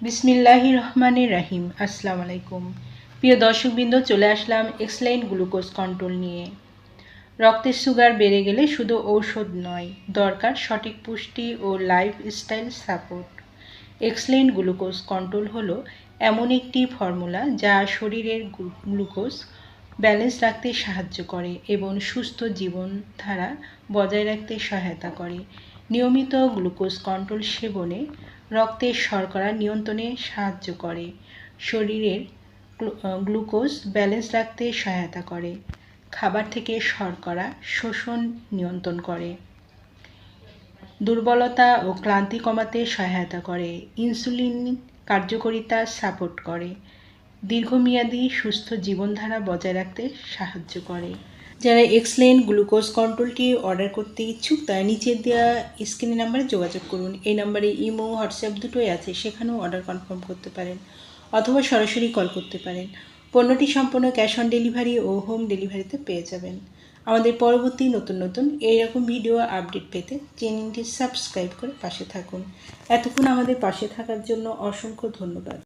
বিসমিল্লাহির রহমানির রহিম। আসসালামু আলাইকুম। প্রিয় দর্শকবৃন্দ, চলে আসলাম এক্সলাইন গ্লুকোজ কন্ট্রোল নিয়ে। রক্তের সুগার বেড়ে গেলে শুধু ঔষধ নয়, দরকার সঠিক পুষ্টি ও লাইফস্টাইল সাপোর্ট। এক্সলাইন গ্লুকোজ কন্ট্রোল হলো এমন একটি ফর্মুলা যা শরীরের গ্লুকোজ ব্যালেন্স রাখতে সাহায্য করে এবং সুস্থ জীবনধারা বজায় রাখতে সহায়তা করে। নিয়মিত গ্লুকোজ কন্ট্রোল সেবনে রক্তের শর্করা নিয়ন্ত্রণে সাহায্য করে, শরীরের গ্লুকোজ ব্যালেন্স রাখতে সহায়তা করে, খাবার থেকে শর্করা শোষণ নিয়ন্ত্রণ করে, দুর্বলতা ও ক্লান্তি কমাতে সহায়তা করে, ইনসুলিন কার্যকারিতা সাপোর্ট করে, দীর্ঘমেয়াদী সুস্থ জীবনধারা বজায় রাখতে সাহায্য করে। যারা এক্সলাইন গ্লুকোজ কন্ট্রোলটি অর্ডার করতে ইচ্ছুক তারা নিচের দেওয়া স্ক্রিনের নাম্বারে যোগাযোগ করুন। এই নাম্বারে ইমো, হোয়াটসঅ্যাপ দুটোই আছে, সেখানেও অর্ডার কনফার্ম করতে পারেন অথবা সরাসরি কল করতে পারেন। পণ্যটি সম্পূর্ণ ক্যাশ অন ডেলিভারি ও হোম ডেলিভারিতে পেয়ে যাবেন। আমাদের পরবর্তী নতুন এইরকম ভিডিও আপডেট পেতে চ্যানেলটি সাবস্ক্রাইব করে পাশে থাকুন। এতক্ষণ আমাদের পাশে থাকার জন্য অসংখ্য ধন্যবাদ।